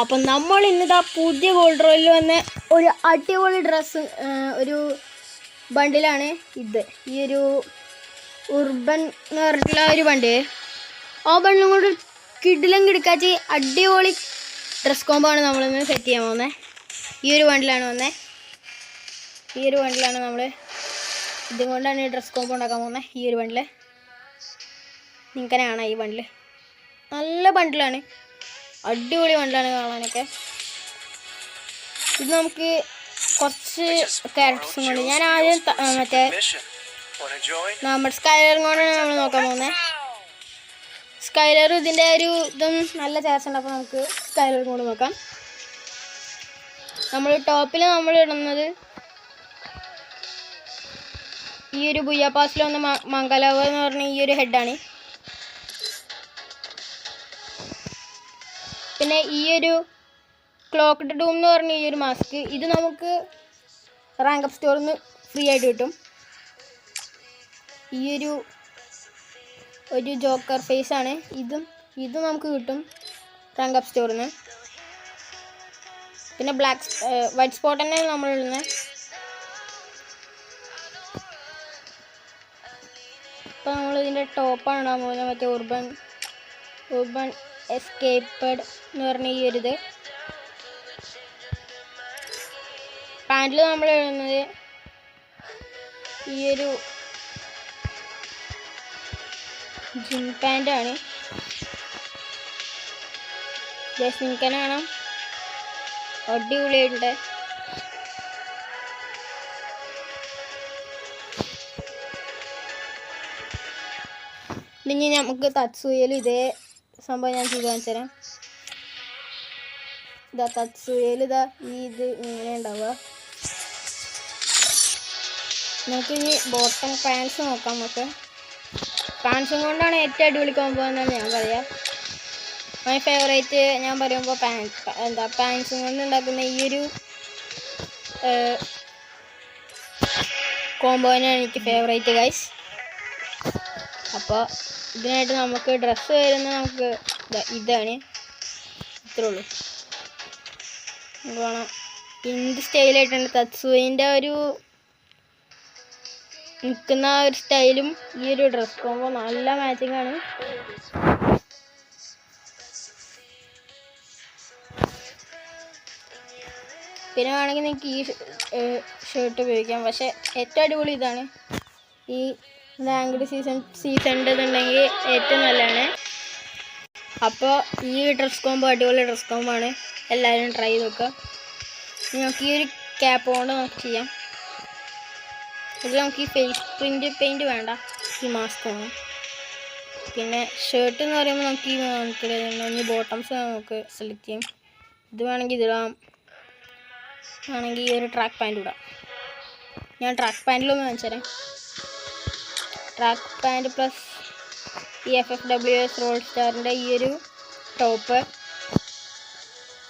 അപ്പം നമ്മൾ ഇന്നിതാ പുതിയ ഗോൾഡ് റോയിൽ വന്ന ഒരു അടിപൊളി ഡ്രസ്സ് ഒരു ബണ്ടിലാണ് ഇത്. ഈ ഒരു ഉർബൻ എന്ന് പറഞ്ഞിട്ടുള്ള ഒരു ബണ്ട്. ആ ബണ്ടിലും കൂടി കിടിലം കിടക്കാച്ച് അടിപൊളി ഡ്രസ് കോമ്പാണ് നമ്മളിന്ന് സെറ്റ് ചെയ്യാൻ പോകുന്നത്. ഈ ഒരു ബണ്ടിലാണ് വന്നത്. ഈ ഒരു ബണ്ടിലാണ് നമ്മൾ ഇതുകൊണ്ടാണ് ഈ ഡ്രസ് കോമ്പ് ഉണ്ടാക്കാൻ പോകുന്നത്. ഈ ഒരു ബണ്ടിൽ നിങ്ങൾക്കനെയാണ് ഈ ബണ്ടിൽ നല്ല ബണ്ടിലാണ്, അടിപൊളി ബണ്ടിലാണ് കാണാനൊക്കെ. ഇത് നമുക്ക് കുറച്ച് ക്യാരക്ടേഴ്സും കൊണ്ട് ഞാൻ ആദ്യം മറ്റേ നമ്മുടെ സ്കൈലറും കൊണ്ടാണ് നമ്മൾ നോക്കാൻ പോകുന്നത്. സ്കൈലർ ഇതിൻ്റെ ഒരു ഇതും നല്ല ചേർച്ച ഉണ്ട്. അപ്പോൾ നമുക്ക് സ്കൈലറും കൊണ്ട് നോക്കാം. നമ്മൾ ടോപ്പിൽ നമ്മൾ ഇടുന്നത് ഈ ഒരു ബുയ്യാപ്പാസിൽ വന്ന മംഗലവ് എന്ന് പറഞ്ഞ ഈ ഒരു ഹെഡാണ്. പിന്നെ ഈ ഒരു ക്ലോക്ക്ഡ് ഡൂം എന്ന് പറഞ്ഞ ഈ ഒരു മാസ്ക്, ഇത് നമുക്ക് റാങ്ക് അപ്പ് സ്റ്റോറിൽ നിന്ന് ഫ്രീ ആയിട്ട് കിട്ടും. ഈ ഒരു ജോക്കർ ഫേസ് ആണ്, ഇതും നമുക്ക് കിട്ടും റാങ്ക് അപ്പ് സ്റ്റോറിൽ നിന്ന്. പിന്നെ വൈറ്റ് സ്പോട്ട് തന്നെ നമ്മൾ ഇടുന്നത്. ഇപ്പോൾ നമ്മൾ ഇതിൻ്റെ ടോപ്പാണ് ഇടാൻ പോകുന്നത്, മറ്റേ ഉർബൻ എസ്കേപ്പഡ് എന്ന് പറഞ്ഞ ഈ ഒരു ഇത്. പാൻറ്റിൽ നമ്മൾ ഇടുന്നത് ഈ ഒരു ജിം പാൻ്റാണ്. ജസ്റ്റ് നിൽക്കാൻ കാണാം, അടിപൊളിയായിട്ടുണ്ട്. ഇനി നമുക്ക് തത്സൂയൽ ഇതേ സംഭവം ഞാൻ ചെയ്ത് കാണിച്ചു തരാം. ഇതാ തത്സൂയൽ, ഇതാ ഇത് ഇങ്ങനെ ഉണ്ടാവുക. നമുക്ക് ഇനി ബോട്ടം പാൻസ് നോക്കാം. നമുക്ക് പാൻസും കൊണ്ടാണ് ഏറ്റവും അടിപൊളി കോമ്പോ എന്നാണ് ഞാൻ പറയാം. മൈ ഫേവറേറ്റ് ഞാൻ പറയുമ്പോൾ പാൻസും കൊണ്ട് ഉണ്ടാക്കുന്ന ഈ ഒരു കോമ്പോനാണ് എനിക്ക് ഫേവറേറ്റ് ഗൈസ്. അപ്പോൾ ഇതിനായിട്ട് നമുക്ക് ഡ്രസ്സ് വരുന്നത് നമുക്ക് ഇതാണ്, ഇത്രേ ഉള്ളൂ. നമുക്ക് വേണം ഇന്ത് സ്റ്റൈലായിട്ടുണ്ട്. തത്സൂയിൻ്റെ ഒരു നിൽക്കുന്ന ഒരു സ്റ്റൈലും ഈ ഒരു ഡ്രസ് കോമ്പോ നല്ല മാച്ചിങ് ആണ്. പിന്നെ വേണമെങ്കിൽ നിങ്ങൾക്ക് ഈ ഷർട്ട് ഉപയോഗിക്കാം. പക്ഷേ ഏറ്റവും അടിപൊളി ഇതാണ്. ഈ റാങ്ക്ഡ് സീസണിൻ്റെതുണ്ടെങ്കിൽ ഏറ്റവും നല്ലതാണ്. അപ്പോൾ ഈ ഡ്രസ് കോമ്പോ അടിപൊളി ഡ്രസ് കോമ്പോ ആണ്, എല്ലാവരും ട്രൈ ചെയ്ത് നോക്കുക. നമുക്ക് ഈ ഒരു ക്യാപ്പ് കൊണ്ട് നമുക്ക് ചെയ്യാം. ഇത് നമുക്ക് ഈ ഫേസ് പ്രിൻ്റ് പെയിൻറ്റ് വേണ്ട, ഈ മാസ്ക് വേണം. പിന്നെ ഷർട്ട് എന്ന് പറയുമ്പോൾ നമുക്ക് ഈ ബോട്ടംസ് നമുക്ക് സെലക്ട് ചെയ്യും. ഇത് വേണമെങ്കിൽ ഇതിടാം, വേണമെങ്കിൽ ഈ ഒരു ട്രാക്ക് പാൻറ്റ് ഇടാം. ഞാൻ ട്രാക്ക് പാൻറ്റിലൊന്ന് കാണിച്ചു തരാം. ട്രാക്ക് പാൻറ്റ് പ്ലസ് ഈ FFWS റോൾ സ്റ്റാറിൻ്റെ ഈ ഒരു ടോപ്പ്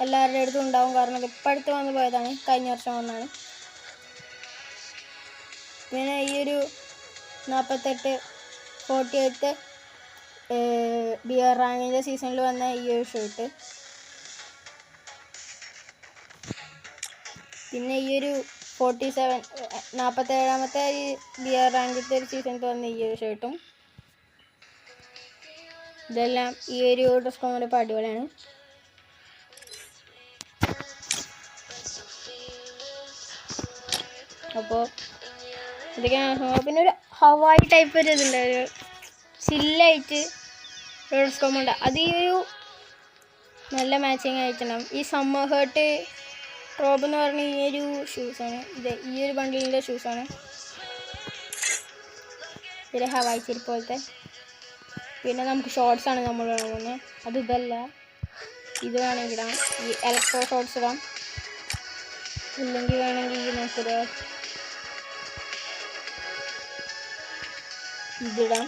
എല്ലാവരുടെ അടുത്തും ഉണ്ടാവും, കാരണം ഇത് ഇപ്പം അടുത്ത് വന്ന് പോയതാണ്, കഴിഞ്ഞ വർഷം വന്നതാണ്. പിന്നെ ഈ ഒരു 48 ബിയർ റാങ്കിൻ്റെ സീസണിൽ വന്ന ഈ ഒരു ഷർട്ട്. പിന്നെ ഈ ഒരു 47ാമത്തെ ഈ ബിയർ റാങ്കിൻ്റെ ഒരു സീസണിൽ വന്ന ഈ ഒരു ഷർട്ടും. ഇതെല്ലാം ഈ ഒരു ഡ്രസ് കോമ്പിൻ്റെ ഇപ്പോൾ അടിപൊളിയാണ്. അപ്പോൾ ഇതൊക്കെയാണ്. പിന്നെ ഒരു ഹവായി ടൈപ്പ് ഒരു ഇതുണ്ട്, ഒരു ചില്ലായിട്ട് ഡ്രസ് കോമ്പ് ഉണ്ട്. അത് ഈ ഒരു നല്ല മാച്ചിങ് ആയിട്ടുണ്ടാവും. ഈ സമ്മർ ഹേർട്ട് റോബ് എന്ന് പറഞ്ഞ ഈ ഒരു ഷൂസാണ്, ഈ ഒരു ബണ്ടിലിൻ്റെ ഷൂസാണ്. ഇതിൽ ഹവായി ചെരുപ്പ് പോലത്തെ. പിന്നെ നമുക്ക് ഷോർട്സാണ് നമ്മൾ പോകുന്നത്, അത് ഇതല്ല, ഇത് വേണമെങ്കിൽ ഇടാം. ഈ ഇലക്ട്രോ ഷോർട്സ് ഇടാം, ഇല്ലെങ്കിൽ വേണമെങ്കിൽ നമുക്കൊരു ഇതിടാം.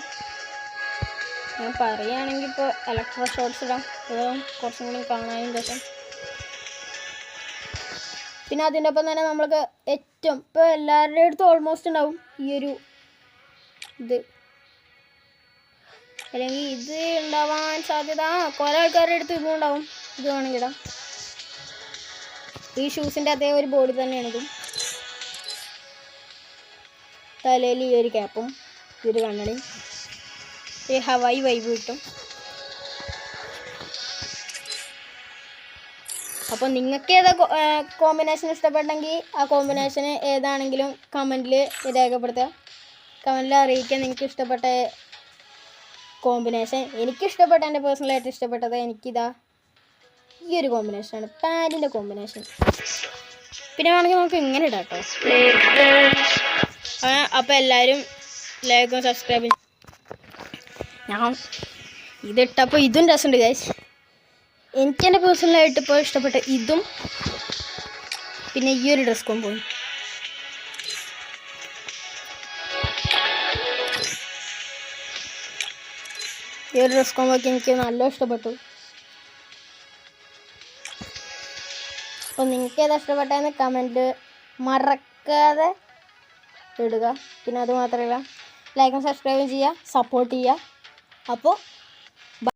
ഞാൻ പറയുകയാണെങ്കിൽ ഇപ്പോൾ ഇലക്ട്രോ ഷോർട്സ് ഇടാം, ഇതും കുറച്ചും കൂടി കാണാനും രസം. പിന്നെ അതിൻ്റെ ഒപ്പം തന്നെ നമ്മൾക്ക് ഏറ്റവും ഇപ്പോൾ എല്ലാവരുടെ അടുത്തും ഓൾമോസ്റ്റ് ഉണ്ടാവും ഈ ഒരു ഇത്, അല്ലെങ്കിൽ ഇത് ഉണ്ടാവാൻ സാധ്യത കുറേ ആൾക്കാരുടെ അടുത്ത് ഇതും ഉണ്ടാവും. ഇത് വേണമെങ്കിൽ ഇടാം. ഈ ഷൂസിൻ്റെ അതേ ഒരു ബോഡി തന്നെയാണ് ഇതും. തലയിൽ ഈ ഒരു ക്യാപ്പും ഇതൊരു കണ്ണടയും ഈ ഹവായി വൈബ് കിട്ടും. അപ്പോൾ നിങ്ങൾക്ക് ഏതാ കോമ്പിനേഷൻ ഇഷ്ടപ്പെട്ടെങ്കിൽ ആ കോമ്പിനേഷൻ ഏതാണെങ്കിലും കമൻറ്റിൽ രേഖപ്പെടുത്തുക. കമൻറ്റിൽ അറിയിക്കുക നിങ്ങൾക്ക് ഇഷ്ടപ്പെട്ട കോമ്പിനേഷൻ. എനിക്കിഷ്ടപ്പെട്ട എൻ്റെ പേഴ്സണലായിട്ട് ഇഷ്ടപ്പെട്ടത് എനിക്കിതാ ഈ ഒരു കോമ്പിനേഷനാണ്, പാൻറ്റിൻ്റെ കോമ്പിനേഷൻ. പിന്നെ വേണമെങ്കിൽ നമുക്ക് ഇങ്ങനെ ഇടാം കേട്ടോ. അപ്പോൾ എല്ലാവരും ലൈക്കും സബ്സ്ക്രൈബും. ഞാൻ ഇതിട്ടപ്പോൾ ഇതും രസമുണ്ട് ഗൈസ്. എനിക്ക് എൻ്റെ പേഴ്സണലായിട്ട് ഇപ്പോൾ ഇഷ്ടപ്പെട്ട ഇതും പിന്നെ ഈ ഒരു ഡ്രസ് കോംബോ. ഈ ഒരു ഡ്രസ് കോംബോക്ക് എനിക്ക് നല്ല ഇഷ്ടപ്പെട്ടു. അപ്പോൾ നിങ്ങൾക്ക് ഏതാ ഇഷ്ടപ്പെട്ടതെന്ന് കമൻറ്റ് മറക്കാതെ ഇടുക. പിന്നെ അതുമാത്രമല്ല ലൈക്കും സബ്സ്ക്രൈബും ചെയ്യുക, സപ്പോർട്ട് ചെയ്യുക. അപ്പോൾ